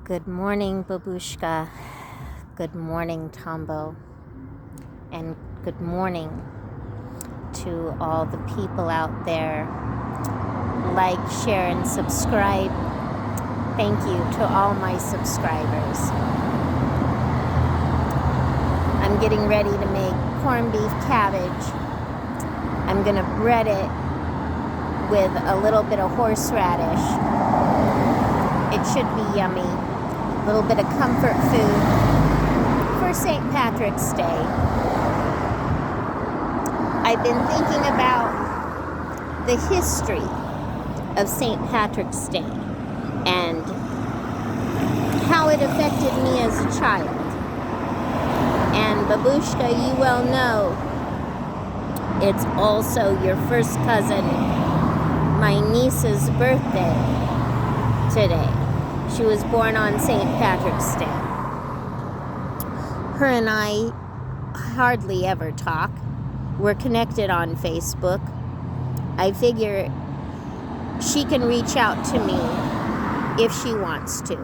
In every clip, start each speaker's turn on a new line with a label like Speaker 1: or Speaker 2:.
Speaker 1: Good morning, Babushka. Good morning, Tombo. And good morning to all the people out there. Like, share, and subscribe. Thank you to all my subscribers. I'm getting ready to make corned beef cabbage. I'm going to bread it with a little bit of horseradish. It should be yummy. A little bit of comfort food for St. Patrick's Day. I've been thinking about the history of St. Patrick's Day and how it affected me as a child. And Babushka, you well know, it's also your first cousin, my niece's birthday today. She was born on St. Patrick's Day. Her and I hardly ever talk. We're connected on Facebook. I figure she can reach out to me if she wants to.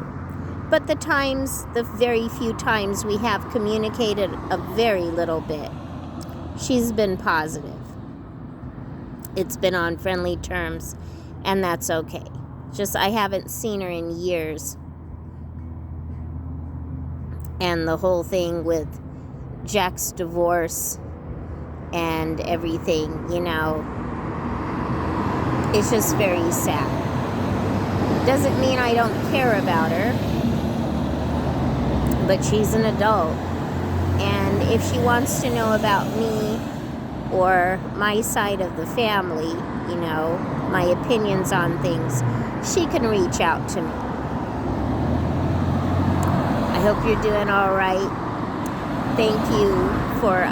Speaker 1: But the very few times we have communicated a very little bit, she's been positive. It's been on friendly terms, and that's okay. Just I haven't seen her in years. And the whole thing with Jack's divorce and everything, it's just very sad. Doesn't mean I don't care about her, but she's an adult. And if she wants to know about me or my side of the family, my opinions on things, she can reach out to me. I hope you're doing all right. Thank you for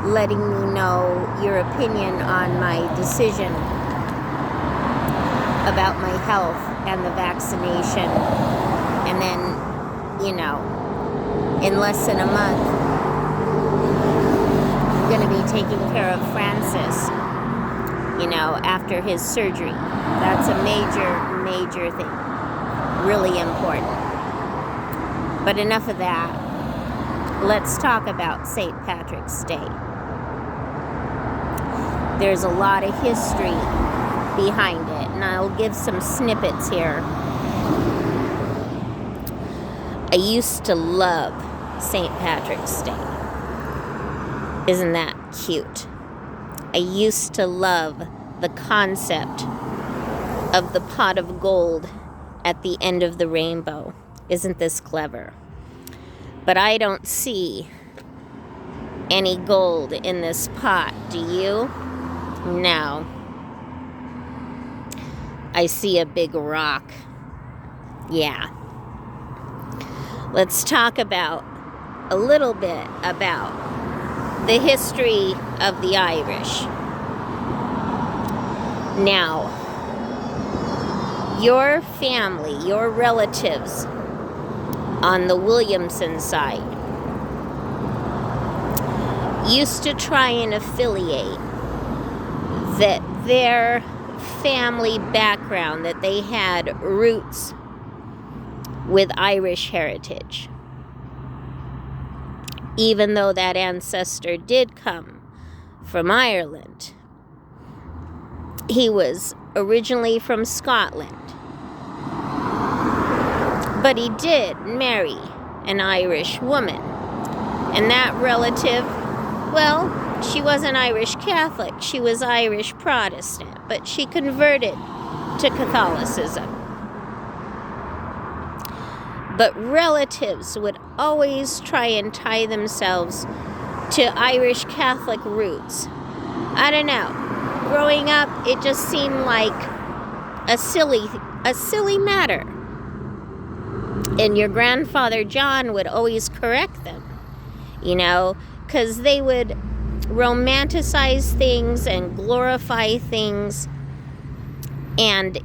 Speaker 1: letting me know your opinion on my decision about my health and the vaccination. And then, in less than a month, I'm going to be taking care of Francis, after his surgery. That's a major thing. Really important. But enough of that. Let's talk about St. Patrick's Day. There's a lot of history behind it, and I'll give some snippets here. I used to love St. Patrick's Day. Isn't that cute? I used to love the concept of the pot of gold at the end of the rainbow. Isn't this clever? But I don't see any gold in this pot, do you? No. I see a big rock. Yeah. Let's talk about a little bit about the history of the Irish. Now, your family, your relatives on the Williamson side used to try and affiliate that their family background, that they had roots with Irish heritage. Even though that ancestor did come from Ireland, he was originally from Scotland. But he did marry an Irish woman. And that relative, well, she wasn't Irish Catholic, she was Irish Protestant, but she converted to Catholicism. But relatives would always try and tie themselves to Irish Catholic roots. I don't know. Growing up, it just seemed like a silly matter. And your grandfather John would always correct them, because they would romanticize things and glorify things. And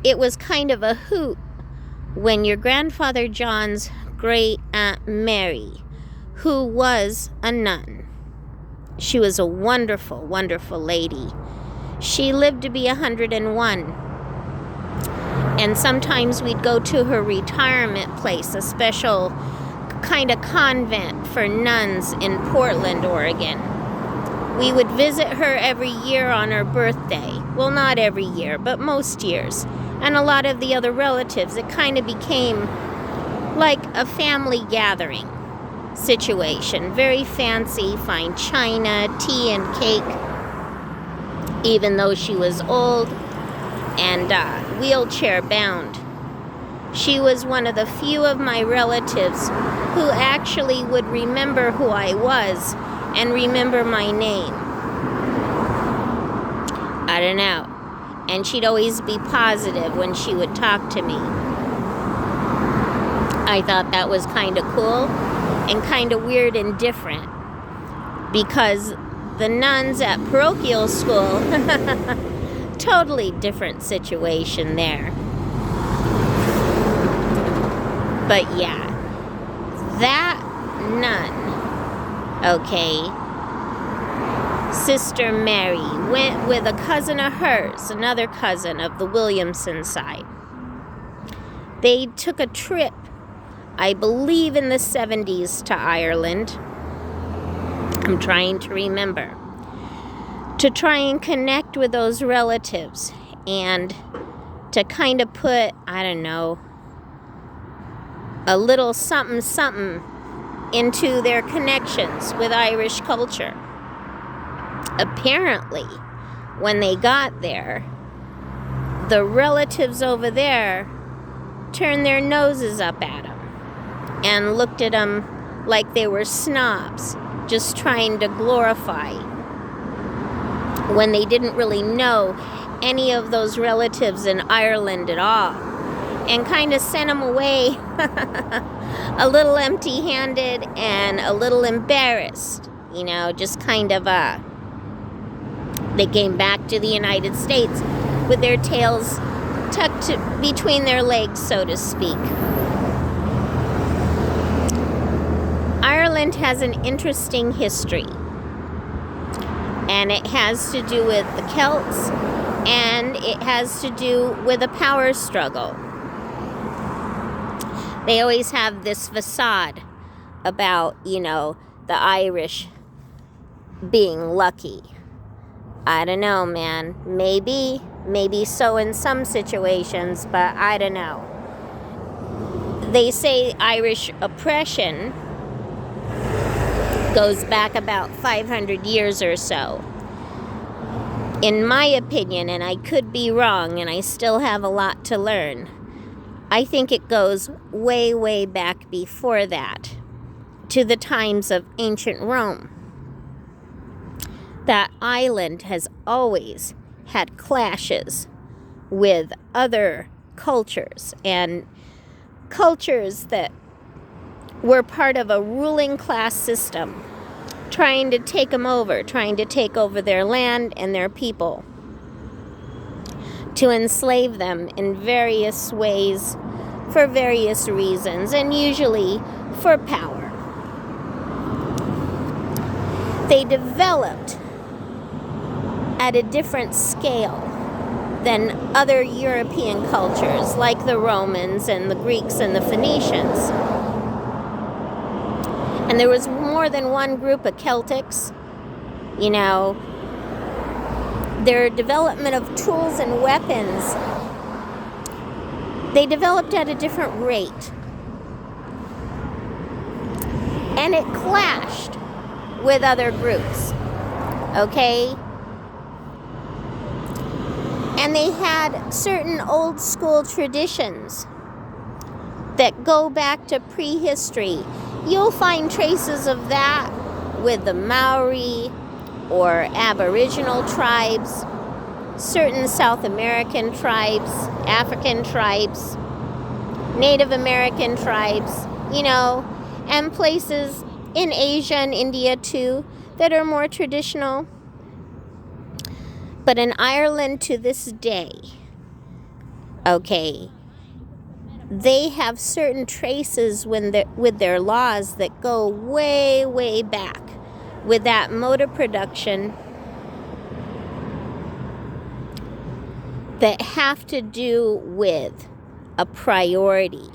Speaker 1: it was kind of a hoot when your grandfather John's great Aunt Mary, who was a nun, she was a wonderful, wonderful lady. She lived to be 101. And sometimes we'd go to her retirement place, a special kind of convent for nuns in Portland, Oregon. We would visit her every year on her birthday. Well, not every year, but most years. And a lot of the other relatives. It kind of became like a family gathering situation. Very fancy, fine china, tea and cake, even though she was old and wheelchair bound. She was one of the few of my relatives who actually would remember who I was and remember my name. I don't know. And she'd always be positive when she would talk to me. I thought that was kind of cool and kind of weird and different, because the nuns at parochial school, totally different situation there. But yeah, that nun, okay, Sister Mary, went with a cousin of hers, another cousin of the Williamson side. They took a trip, I believe in the 70s, to Ireland. I'm trying to remember. To try and connect with those relatives and to kind of put, I don't know, a little something something into their connections with Irish culture. Apparently, when they got there, the relatives over there turned their noses up at them and looked at them like they were snobs, just trying to glorify, when they didn't really know any of those relatives in Ireland at all, and kind of sent them away a little empty-handed and a little embarrassed, you know, just kind of they came back to the United States with their tails tucked between their legs, so to speak. Ireland has an interesting history, and it has to do with the Celts, and it has to do with a power struggle. They always have this facade about, you know, the Irish being lucky. I don't know, man. Maybe so in some situations, but I don't know. They say Irish oppression goes back about 500 years or so. In my opinion, and I could be wrong, and I still have a lot to learn, I think it goes way, way back before that, to the times of ancient Rome. That island has always had clashes with other cultures, and cultures that were part of a ruling class system, trying to take them over, trying to take over their land and their people, to enslave them in various ways for various reasons, and usually for power. They developed at a different scale than other European cultures, like the Romans and the Greeks and the Phoenicians. And there was more than one group of Celtics. You know, their development of tools and weapons, they developed at a different rate. And it clashed with other groups, okay? And they had certain old school traditions that go back to prehistory. You'll find traces of that with the Maori or Aboriginal tribes, certain South American tribes, African tribes, Native American tribes, you know, and places in Asia and India too that are more traditional. But in Ireland to this day, okay, they have certain traces with their laws that go way, way back with that mode of production that have to do with a priority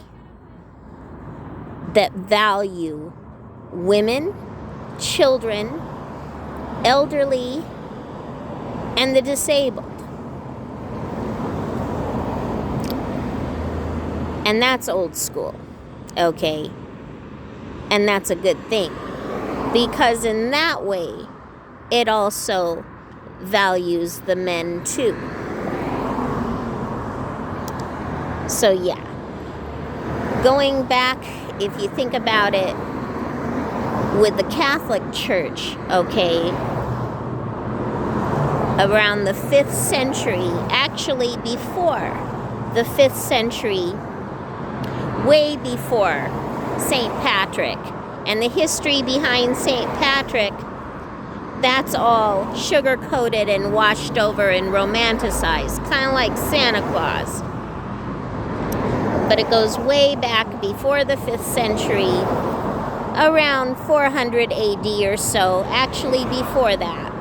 Speaker 1: that value women, children, elderly, and the disabled. And that's old school, okay? And that's a good thing, because in that way, it also values the men too. So yeah, going back, if you think about it, with the Catholic Church, okay, around the 5th century, actually before the 5th century, way before St. Patrick, and the history behind St. Patrick, that's all sugar-coated and washed over and romanticized, kind of like Santa Claus. But it goes way back before the 5th century, around 400 AD or so, actually before that.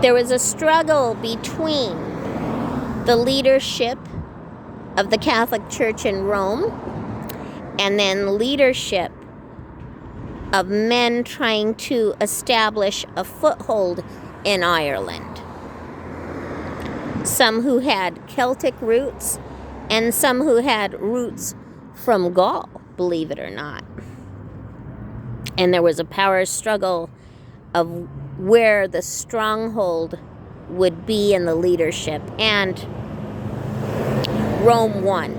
Speaker 1: There was a struggle between the leadership of the Catholic Church in Rome and then leadership of men trying to establish a foothold in Ireland. Some who had Celtic roots and some who had roots from Gaul, believe it or not. And there was a power struggle of where the stronghold would be in the leadership, and Rome won.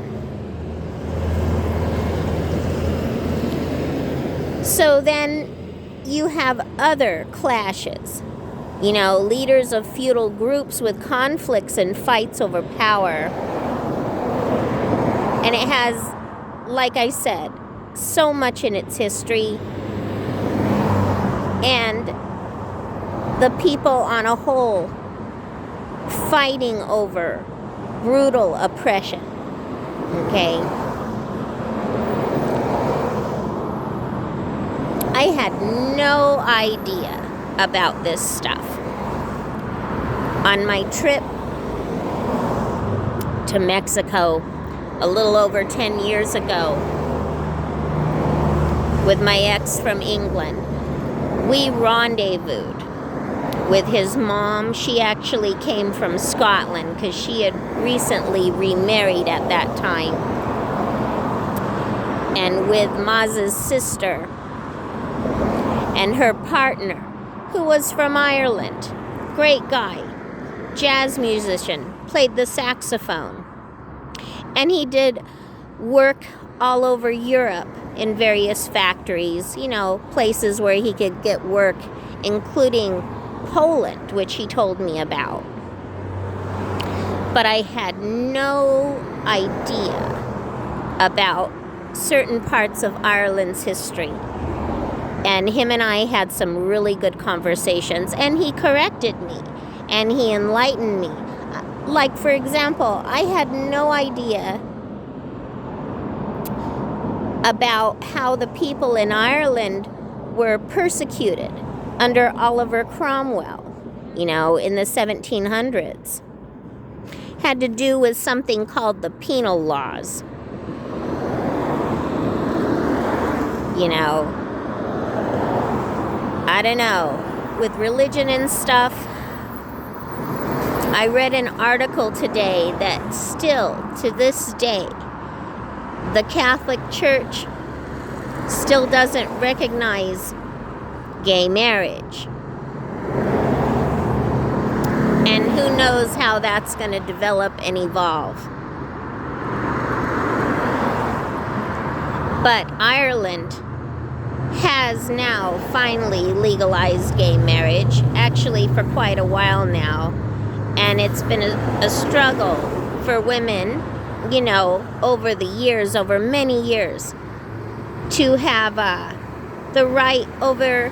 Speaker 1: So then you have other clashes. You know, leaders of feudal groups with conflicts and fights over power. And it has, like I said, so much in its history. And the people on a whole fighting over brutal oppression. Okay? I had no idea about this stuff. On my trip to Mexico a little over 10 years ago with my ex from England, we rendezvoused with his mom. She actually came from Scotland because she had recently remarried at that time. And with Maz's sister and her partner, who was from Ireland. Great guy, jazz musician, played the saxophone. And he did work all over Europe in various factories, you know, places where he could get work, including Poland, which he told me about. But I had no idea about certain parts of Ireland's history. And him and I had some really good conversations, and he corrected me, and he enlightened me. Like, for example, I had no idea about how the people in Ireland were persecuted under Oliver Cromwell, you know, in the 1700s. Had to do with something called the penal laws. You know, I don't know, with religion and stuff. I read an article today that still, to this day, the Catholic Church still doesn't recognize gay marriage. And who knows how that's going to develop and evolve. But Ireland has now finally legalized gay marriage, actually for quite a while now. And it's been a struggle for women, you know, over the years, over many years, to have the right over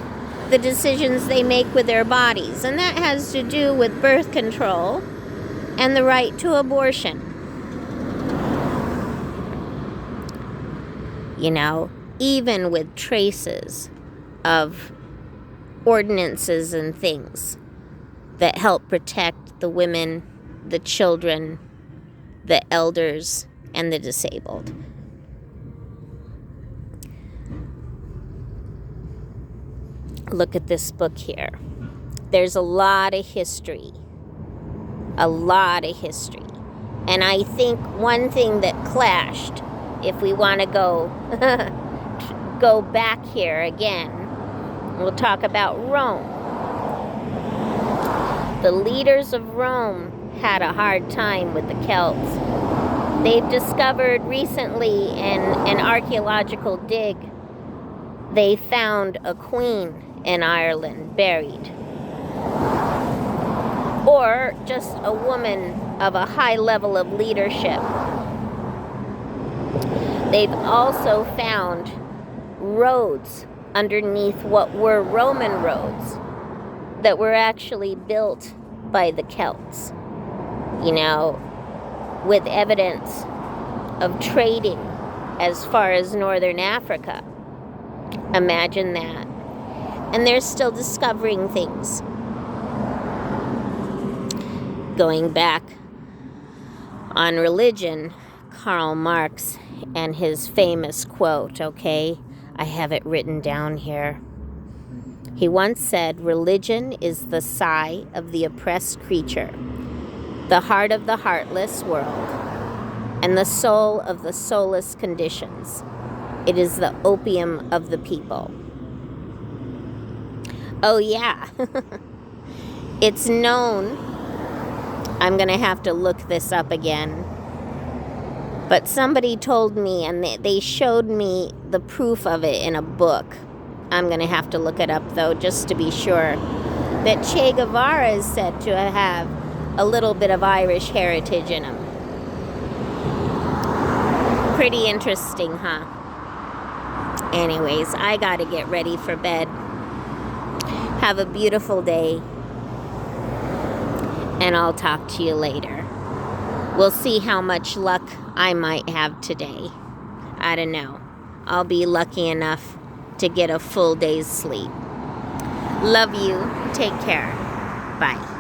Speaker 1: the decisions they make with their bodies. And that has to do with birth control and the right to abortion. You know, even with traces of ordinances and things that help protect the women the children, the elders, and the disabled. Look at this book here. There's a lot of history. A lot of history. And I think one thing that clashed, if we want to go back here again, we'll talk about Rome. The leaders of Rome had a hard time with the Celts. They've discovered recently in an archaeological dig, they found a queen in Ireland buried. Or just a woman of a high level of leadership. They've also found roads underneath what were Roman roads that were actually built by the Celts, you know, with evidence of trading as far as northern Africa. Imagine that. And they're still discovering things. Going back on religion, Karl Marx and his famous quote, okay? I have it written down here. He once said, "Religion is the sigh of the oppressed creature, the heart of the heartless world, and the soul of the soulless conditions. It is the opium of the people." Oh yeah, it's known. I'm going to have to look this up again. But somebody told me, and they showed me the proof of it in a book. I'm going to have to look it up, though, just to be sure. That Che Guevara is said to have a little bit of Irish heritage in him. Pretty interesting, huh? Anyways, I got to get ready for bed. Have a beautiful day. And I'll talk to you later. We'll see how much luck I might have today. I don't know. I'll be lucky enough to get a full day's sleep. Love you. Take care. Bye.